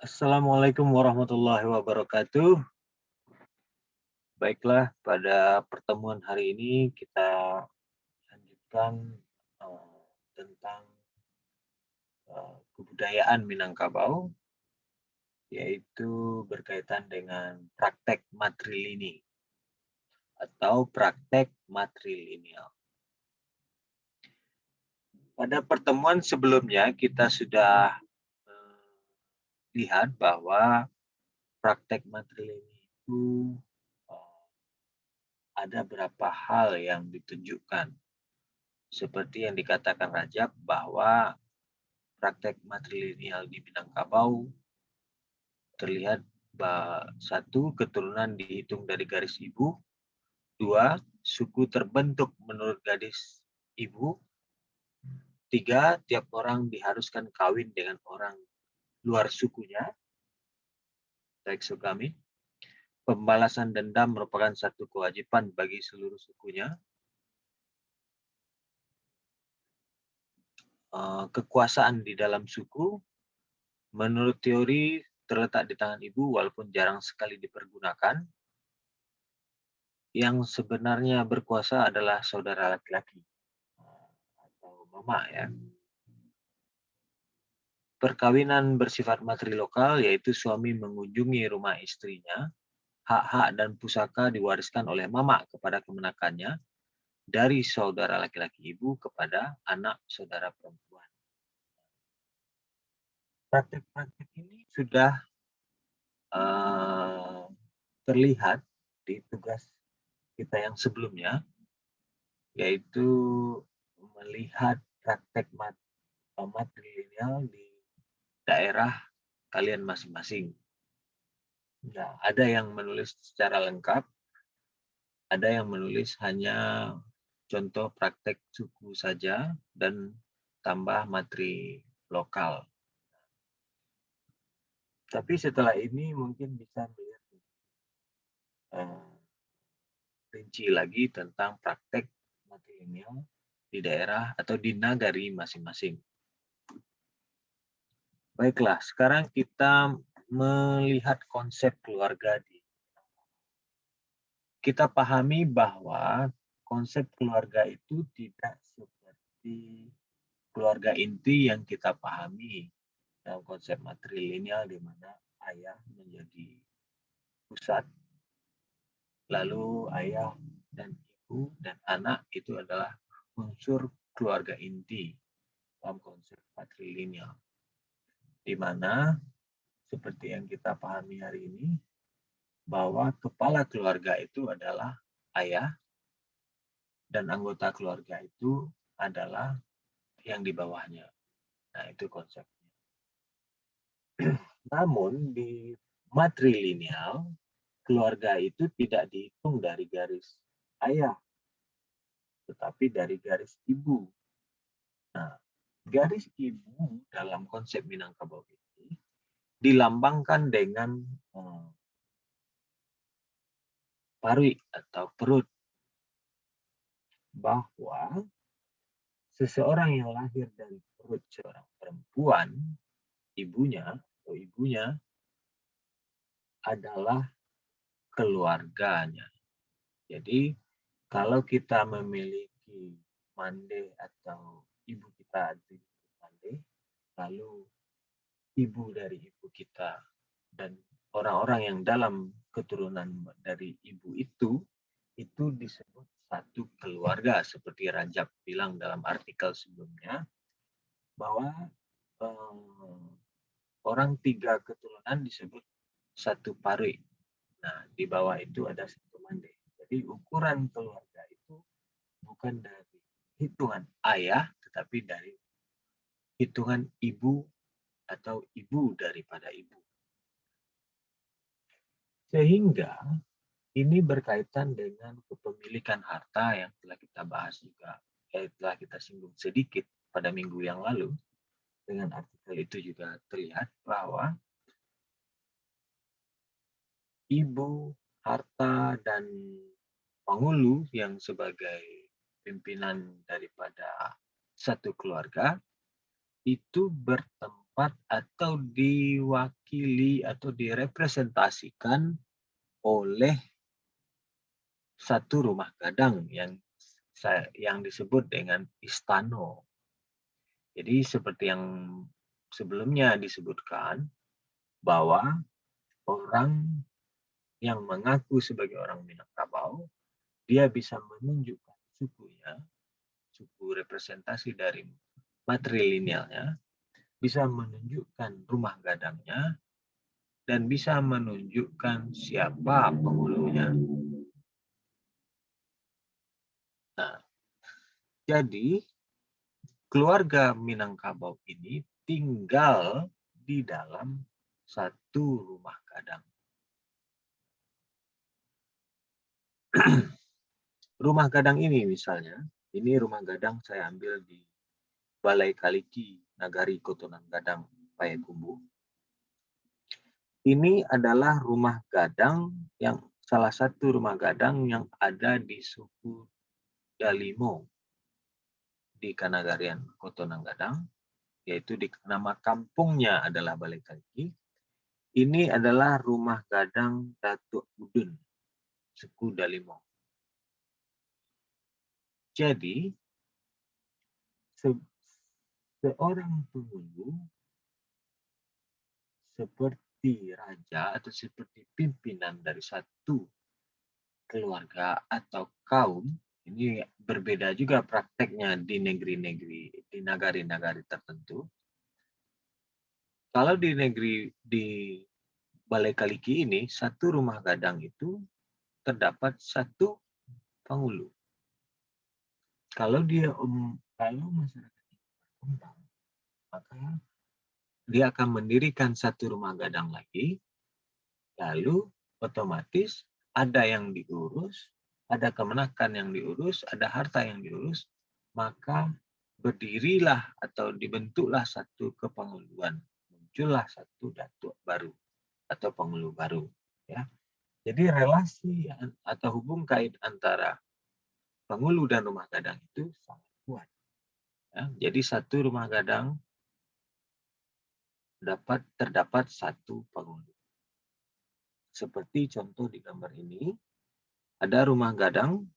Assalamualaikum warahmatullahi wabarakatuh. Baiklah, pada pertemuan hari ini kita lanjutkan tentang kebudayaan Minangkabau, yaitu berkaitan dengan praktek matrilineal atau praktek matrilineal. Pada pertemuan sebelumnya kita sudah lihat bahwa praktek matrilineal itu ada beberapa hal yang ditunjukkan. Seperti yang dikatakan Rajab bahwa praktek matrilineal di Minangkabau terlihat satu, keturunan dihitung dari garis ibu, dua, suku terbentuk menurut garis ibu, tiga, tiap orang diharuskan kawin dengan orang luar sukunya, kami. Pembalasan dendam merupakan satu kewajiban bagi seluruh sukunya. Kekuasaan di dalam suku, menurut teori terletak di tangan ibu walaupun jarang sekali dipergunakan. Yang sebenarnya berkuasa adalah saudara laki-laki atau mama ya. Perkawinan bersifat matrilokal yaitu suami mengunjungi rumah istrinya, hak-hak dan pusaka diwariskan oleh mama kepada kemenakannya dari saudara laki-laki ibu kepada anak saudara perempuan. Praktek-praktek ini sudah terlihat di tugas kita yang sebelumnya, yaitu melihat praktek matrilineal di daerah kalian masing-masing. Nah, ada yang menulis secara lengkap, ada yang menulis hanya contoh praktek suku saja dan tambah materi lokal. Tapi setelah ini mungkin bisa melihat rinci lagi tentang praktek matrilineal di daerah atau di nagari masing-masing. Baiklah, sekarang kita melihat konsep keluarga. Kita pahami bahwa konsep keluarga itu tidak seperti keluarga inti yang kita pahami dalam konsep matrilineal di mana ayah menjadi pusat, lalu ayah dan ibu dan anak itu adalah unsur keluarga inti dalam konsep matrilineal. Di mana seperti yang kita pahami hari ini, bahwa kepala keluarga itu adalah ayah dan anggota keluarga itu adalah yang di bawahnya. Nah, itu konsepnya. Namun di matrilineal, keluarga itu tidak dihitung dari garis ayah, tetapi dari garis ibu. Nah, garis ibu dalam konsep Minangkabau ini dilambangkan dengan parwi atau perut, bahwa seseorang yang lahir dari perut seorang perempuan, ibunya adalah keluarganya. Jadi kalau kita memiliki mande atau ibu kita mande, lalu ibu dari ibu kita dan orang-orang yang dalam keturunan dari ibu itu disebut satu keluarga, seperti Rajab bilang dalam artikel sebelumnya, bahwa orang tiga keturunan disebut satu pari. Nah, di bawah itu ada satu mande. Jadi ukuran keluarga itu bukan dari hitungan ayah, tetapi dari hitungan ibu atau ibu daripada ibu. Sehingga ini berkaitan dengan kepemilikan harta yang telah kita bahas juga, telah kita singgung sedikit pada minggu yang lalu. Dengan artikel itu juga terlihat bahwa ibu, harta, dan penghulu yang sebagai pimpinan daripada satu keluarga itu bertempat terdapat atau diwakili atau direpresentasikan oleh satu rumah gadang yang disebut dengan istana. Jadi seperti yang sebelumnya disebutkan bahwa orang yang mengaku sebagai orang Minangkabau, dia bisa menunjukkan sukunya, suku representasi dari matrilinealnya, bisa menunjukkan rumah gadangnya, dan bisa menunjukkan siapa penghulunya. Nah, jadi keluarga Minangkabau ini tinggal di dalam satu rumah gadang. Rumah gadang ini misalnya, ini rumah gadang saya ambil di Balai Kaliki, Nagari Kotonan Gadang, Payakumbuh. Ini adalah rumah gadang yang salah satu rumah gadang yang ada di suku Dalimo di Kanagarian Kotonan Gadang, yaitu di nama kampungnya adalah Balai Kaliki. Ini adalah rumah gadang Datuk Udun, suku Dalimo. Jadi, seorang penghulu seperti raja atau seperti pimpinan dari satu keluarga atau kaum, ini berbeda juga prakteknya di negeri-negeri, di nagari-nagari tertentu. Kalau di Balai Kaliki ini, satu rumah gadang itu terdapat satu penghulu. Kalau masyarakat berkembang, maka dia akan mendirikan satu rumah gadang lagi, lalu otomatis ada yang diurus, ada kemenakan yang diurus, ada harta yang diurus, maka berdirilah atau dibentuklah satu kepenghuluan, muncullah satu datuk baru atau penghulu baru. Ya, jadi relasi atau hubung kait antara penghulu dan rumah gadang itu sangat kuat. Ya, jadi satu rumah gadang terdapat satu penghulu. Seperti contoh di gambar ini, ada rumah gadang,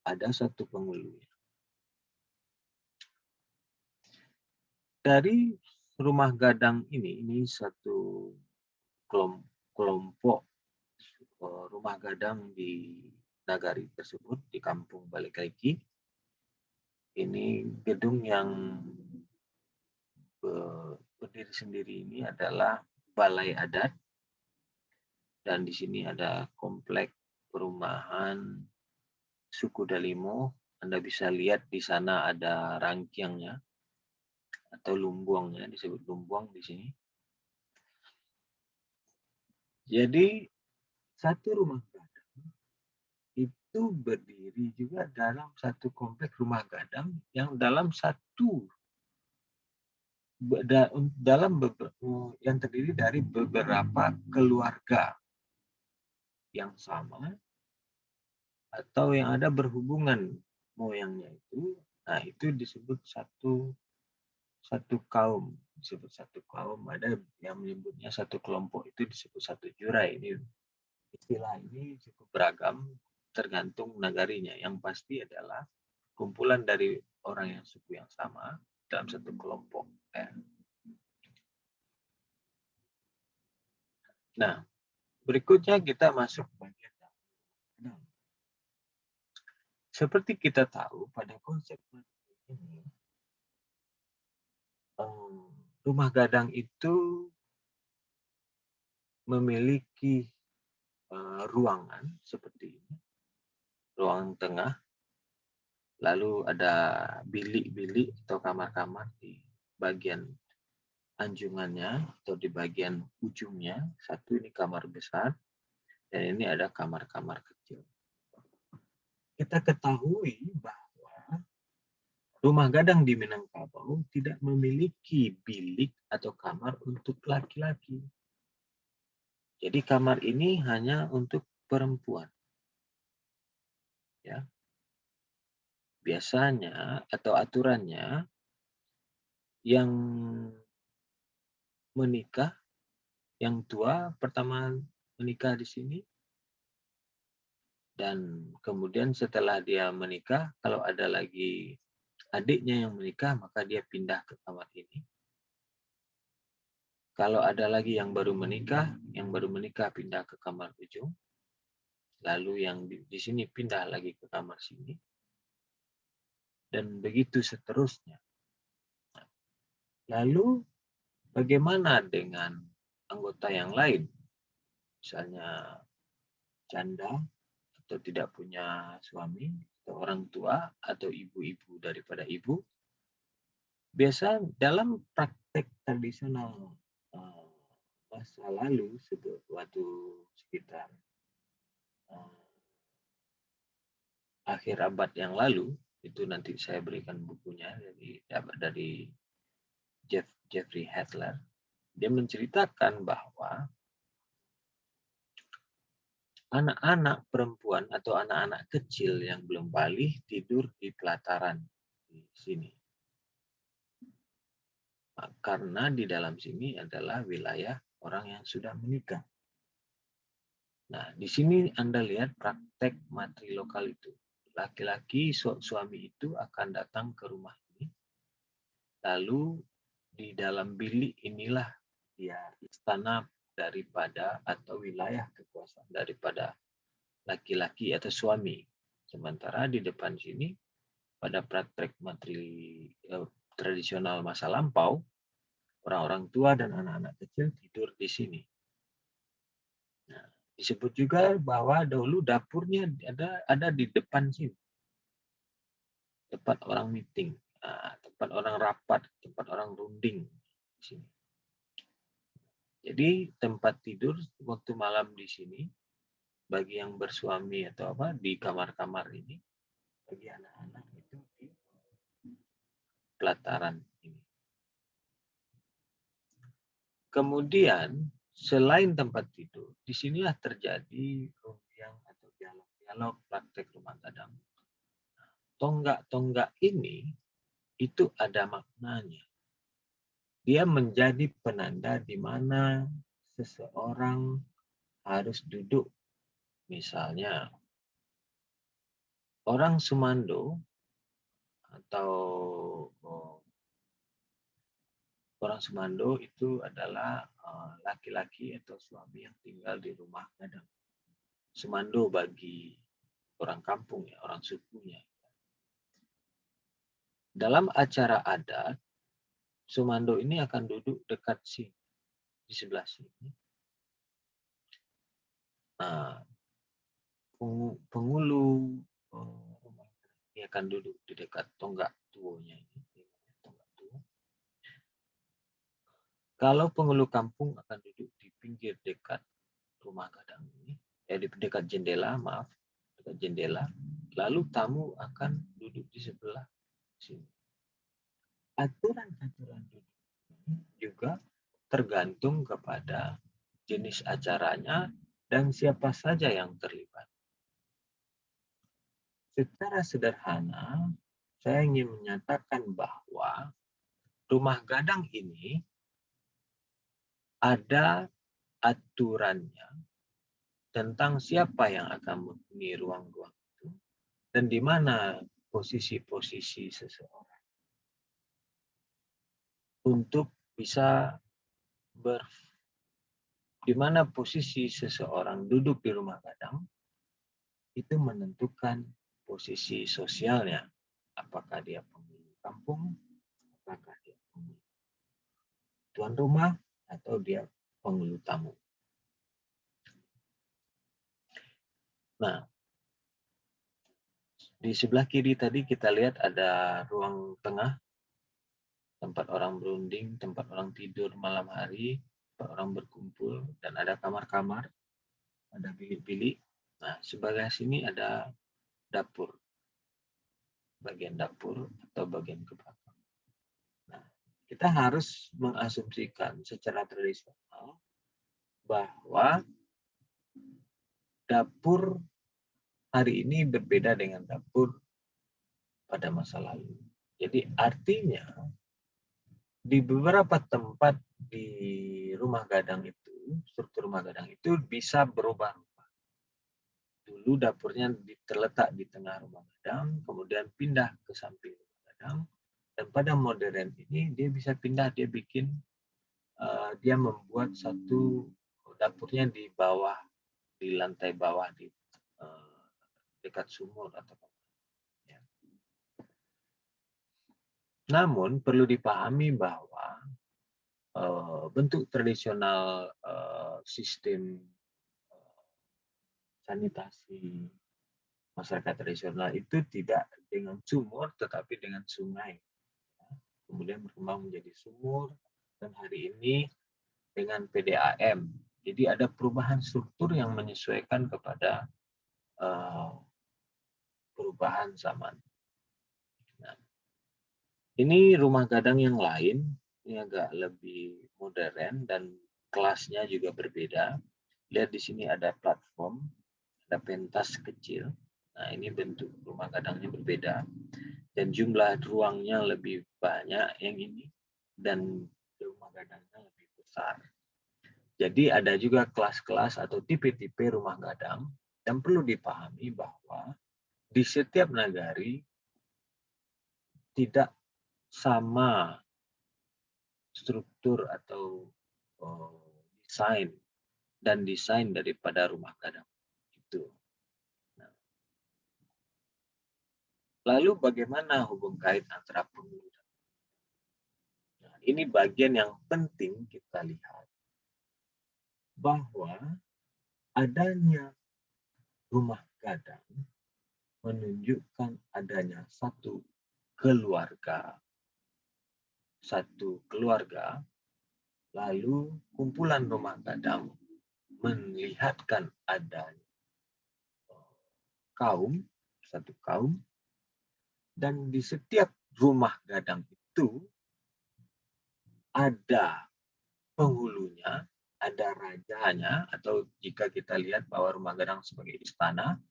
ada satu penghulu. Dari rumah gadang ini satu kelompok rumah gadang di nagari tersebut, di kampung Balai Kaliki. Ini gedung yang berdiri sendiri ini adalah Balai Adat, dan di sini ada komplek perumahan suku Dalimo. Anda bisa lihat di sana ada rangkiangnya atau lumbuangnya, disebut lumbuang di sini. Jadi satu rumah gadang itu berdiri juga dalam satu komplek rumah gadang yang yang terdiri dari beberapa keluarga yang sama atau yang ada berhubungan moyangnya itu. Nah, itu disebut satu kaum, disebut satu kaum. Ada yang menyebutnya satu kelompok, itu disebut satu jurai. Ini istilah ini cukup beragam tergantung nagarinya. Yang pasti adalah kumpulan dari orang yang suku yang sama dalam satu kelompok. Nah, berikutnya kita masuk bagian dalam. Seperti kita tahu pada konsep ini, rumah gadang itu memiliki ruangan seperti ini, ruang tengah, lalu ada bilik-bilik atau kamar-kamar di bagian anjungannya atau di bagian ujungnya. Satu ini kamar besar, dan ini ada kamar-kamar kecil. Kita ketahui bahwa rumah gadang di Minangkabau tidak memiliki bilik atau kamar untuk laki-laki. Jadi kamar ini hanya untuk perempuan. Ya. Biasanya atau aturannya yang menikah, yang tua pertama menikah di sini, dan kemudian setelah dia menikah, kalau ada lagi adiknya yang menikah, maka dia pindah ke kamar ini. Kalau ada lagi yang baru menikah pindah ke kamar ujung. Lalu yang di sini pindah lagi ke kamar sini. Dan begitu seterusnya. Lalu bagaimana dengan anggota yang lain? Misalnya janda atau tidak punya suami, atau orang tua, atau ibu-ibu daripada ibu. Biasa dalam praktek tradisional masa lalu, waktu sekitar akhir abad yang lalu, itu nanti saya berikan bukunya dari Jeffrey Hadler. Dia menceritakan bahwa anak-anak perempuan atau anak-anak kecil yang belum balik tidur di pelataran di sini. Karena di dalam sini adalah wilayah orang yang sudah menikah. Nah, di sini Anda lihat praktek matri lokal itu. Laki-laki suami itu akan datang ke rumah ini. Lalu di dalam bilik inilah dia istana daripada atau wilayah kekuasaan daripada laki-laki atau suami. Sementara di depan sini pada praktek matri tradisional masa lampau, orang-orang tua dan anak-anak kecil tidur di sini. Nah, disebut juga bahwa dahulu dapurnya ada di depan sini. Tempat orang meeting, tempat orang rapat, tempat orang runding di sini. Jadi tempat tidur waktu malam di sini bagi yang bersuami atau apa di kamar-kamar ini, bagi anak-anak itu di pelataran ini. Kemudian selain tempat tidur, disinilah terjadi rumpiang atau dialog-dialog praktek rumah gadang. Tonggak-tonggak ini itu ada maknanya. Dia menjadi penanda di mana seseorang harus duduk. Misalnya, orang Sumando atau orang Sumando itu adalah laki-laki atau suami yang tinggal di rumah gadang. Sumando bagi orang kampung ya, orang sukunya. Dalam acara adat, Sumando ini akan duduk dekat sini, di sebelah sini. Nah, penghulu dia akan duduk di dekat tonggak tuonya ini. Tonggak tuo. Kalau penghulu kampung akan duduk di pinggir dekat rumah gadang ini, di dekat jendela, dekat jendela. Lalu tamu akan duduk di sebelah sini. Aturan-aturan duduk ini juga tergantung kepada jenis acaranya dan siapa saja yang terlibat. Secara sederhana, saya ingin menyatakan bahwa rumah gadang ini ada aturannya tentang siapa yang akan menghuni ruang-ruang itu dan di mana posisi-posisi seseorang untuk bisa di mana posisi seseorang duduk di rumah gadang itu menentukan posisi sosialnya, apakah dia penghuni kampung, apakah dia penghuni tuan rumah, atau dia penghulu tamu. Nah, di sebelah kiri tadi kita lihat ada ruang tengah, tempat orang berunding, tempat orang tidur malam hari, tempat orang berkumpul, dan ada kamar-kamar, ada bilik-bilik. Nah, sebelah sini ada dapur, bagian dapur atau bagian ke belakang. Nah, kita harus mengasumsikan secara tradisional bahwa dapur hari ini berbeda dengan dapur pada masa lalu. Jadi artinya di beberapa tempat di rumah gadang itu, struktur rumah gadang itu bisa berubah-ubah. Dulu dapurnya terletak di tengah rumah gadang, kemudian pindah ke samping rumah gadang, dan pada modern ini dia bisa pindah, dia membuat satu dapurnya di bawah, di lantai bawah, di dekat sumur atau ya. Namun perlu dipahami bahwa bentuk tradisional sistem sanitasi masyarakat tradisional itu tidak dengan sumur tetapi dengan sungai. Kemudian berkembang menjadi sumur dan hari ini dengan PDAM. Jadi ada perubahan struktur yang menyesuaikan kepada perubahan zaman. Nah, ini rumah gadang yang lain, ini agak lebih modern dan kelasnya juga berbeda. Lihat di sini ada platform, ada pentas kecil. Nah, ini bentuk rumah gadangnya berbeda. Dan jumlah ruangnya lebih banyak yang ini. Dan rumah gadangnya lebih besar. Jadi ada juga kelas-kelas atau tipe-tipe rumah gadang. Dan perlu dipahami bahwa di setiap nagari tidak sama struktur atau desain daripada rumah gadang itu. Nah, lalu bagaimana hubung kait antara penghulu dan nah, ini bagian yang penting kita lihat bahwa adanya rumah gadang menunjukkan adanya satu keluarga, lalu kumpulan rumah gadang melihatkan adanya satu kaum, dan di setiap rumah gadang itu ada penghulunya, ada rajanya, atau jika kita lihat bahwa rumah gadang sebagai istana,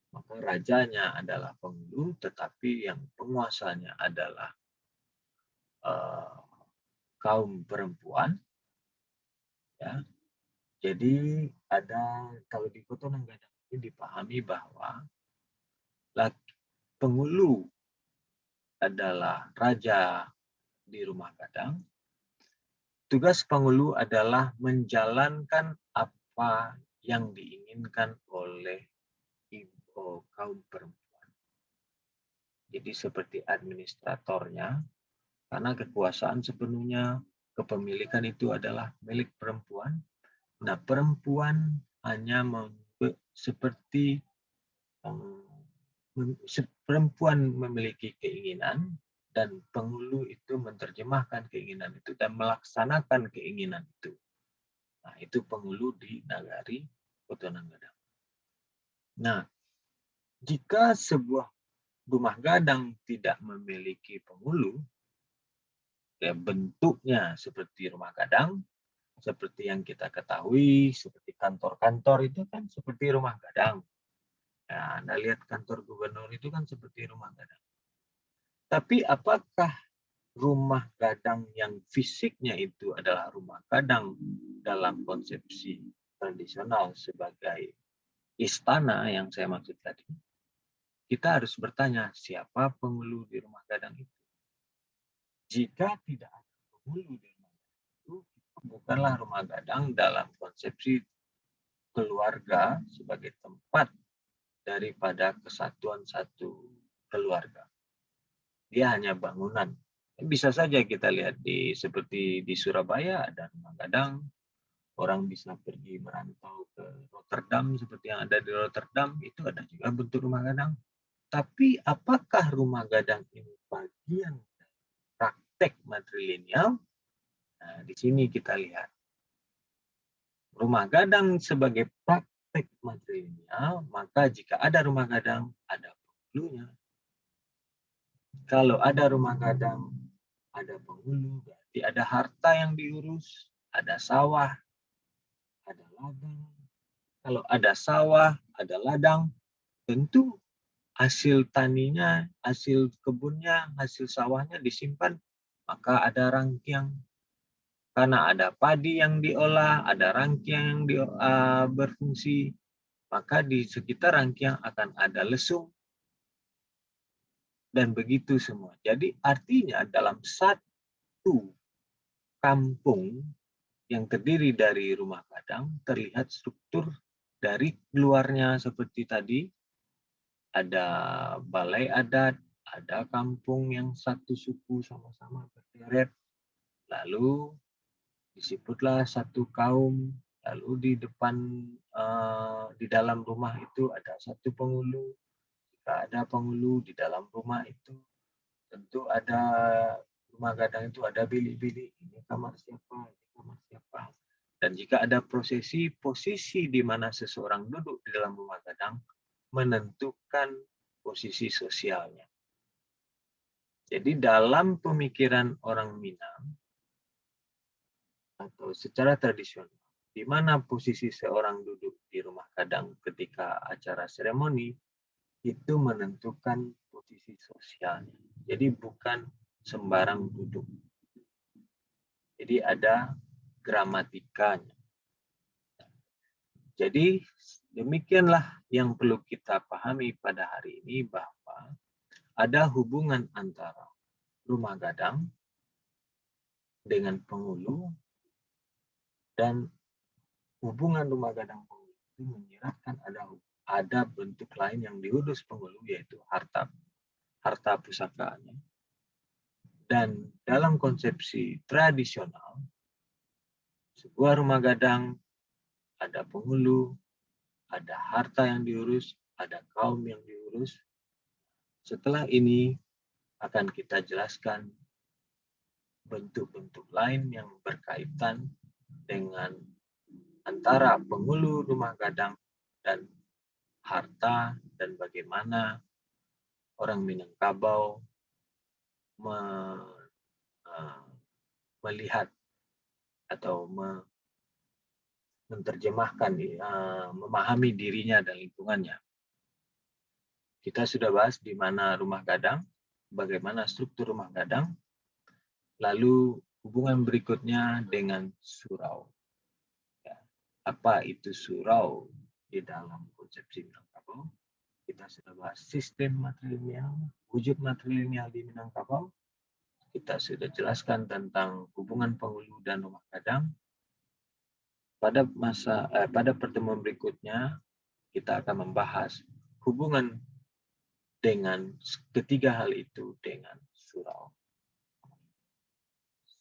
maka rajanya adalah penghulu, tetapi yang penguasanya adalah kaum perempuan. Ya. Jadi kalau di Kotonang Gadang ini dipahami bahwa penghulu adalah raja di rumah gadang. Tugas penghulu adalah menjalankan apa yang diinginkan oleh kaum perempuan. Jadi seperti administratornya, karena kekuasaan sepenuhnya, kepemilikan itu adalah milik perempuan. Nah, perempuan hanya seperti perempuan memiliki keinginan dan penghulu itu menerjemahkan keinginan itu dan melaksanakan keinginan itu. Nah, itu penghulu di nagari Kotonang Gadang. Nah, jika sebuah rumah gadang tidak memiliki penghulu, ya bentuknya seperti rumah gadang, seperti yang kita ketahui, seperti kantor-kantor itu kan seperti rumah gadang. Nah, Anda lihat kantor gubernur itu kan seperti rumah gadang. Tapi apakah rumah gadang yang fisiknya itu adalah rumah gadang dalam konsepsi tradisional sebagai istana yang saya maksud tadi? Kita harus bertanya, siapa penghulu di rumah gadang itu? Jika tidak ada penghulu di rumah gadang itu bukanlah rumah gadang dalam konsepsi keluarga sebagai tempat daripada kesatuan satu keluarga. Dia hanya bangunan. Bisa saja kita lihat seperti di Surabaya ada rumah gadang, orang bisa pergi merantau ke Rotterdam seperti yang ada di Rotterdam, itu ada juga bentuk rumah gadang. Tapi apakah rumah gadang ini bagian praktek matrilineal? Nah, di sini kita lihat. Rumah gadang sebagai praktek matrilineal, maka jika ada rumah gadang, ada penghulunya. Kalau ada rumah gadang, ada penghulu, berarti ada harta yang diurus, ada sawah, ada ladang. Kalau ada sawah, ada ladang, tentu hasil taninya, hasil kebunnya, hasil sawahnya disimpan maka ada rangkiang. Karena ada padi yang diolah, ada rangkiang yang berfungsi, maka di sekitar rangkiang akan ada lesung, dan begitu semua. Jadi artinya dalam satu kampung yang terdiri dari rumah gadang, terlihat struktur dari luarnya seperti tadi, ada balai adat, ada kampung yang satu suku sama-sama berderet, lalu disebutlah satu kaum, lalu di depan di dalam rumah itu ada satu penghulu, jika ada penghulu di dalam rumah itu tentu ada rumah gadang itu ada bilik-bilik, ini kamar siapa, ini kamar siapa. Dan jika ada prosesi, posisi di mana seseorang duduk di dalam rumah gadang menentukan posisi sosialnya. Jadi dalam pemikiran orang Minang atau secara tradisional, di mana posisi seorang duduk di rumah gadang ketika acara seremoni itu menentukan posisi sosialnya. Jadi bukan sembarang duduk. Jadi ada gramatikanya. Jadi demikianlah yang perlu kita pahami pada hari ini, bahwa ada hubungan antara rumah gadang dengan penghulu, dan hubungan rumah gadang penghulu itu menyiratkan ada bentuk lain yang diurus penghulu, yaitu harta pusakanya. Dan dalam konsepsi tradisional, sebuah rumah gadang ada penghulu, ada harta yang diurus, ada kaum yang diurus. Setelah ini akan kita jelaskan bentuk-bentuk lain yang berkaitan dengan antara penghulu rumah gadang dan harta, dan bagaimana orang Minangkabau melihat atau menerjemahkan, memahami dirinya dan lingkungannya. Kita sudah bahas di mana rumah gadang, bagaimana struktur rumah gadang, lalu hubungan berikutnya dengan surau. Apa itu surau di dalam konsepsi Minangkabau? Kita sudah bahas sistem matrilineal, wujud matrilineal di Minangkabau. Kita sudah jelaskan tentang hubungan penghulu dan rumah gadang. Pada pertemuan berikutnya kita akan membahas hubungan dengan ketiga hal itu dengan surau.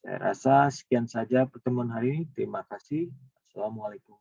Saya rasa sekian saja pertemuan hari ini. Terima kasih. Assalamualaikum.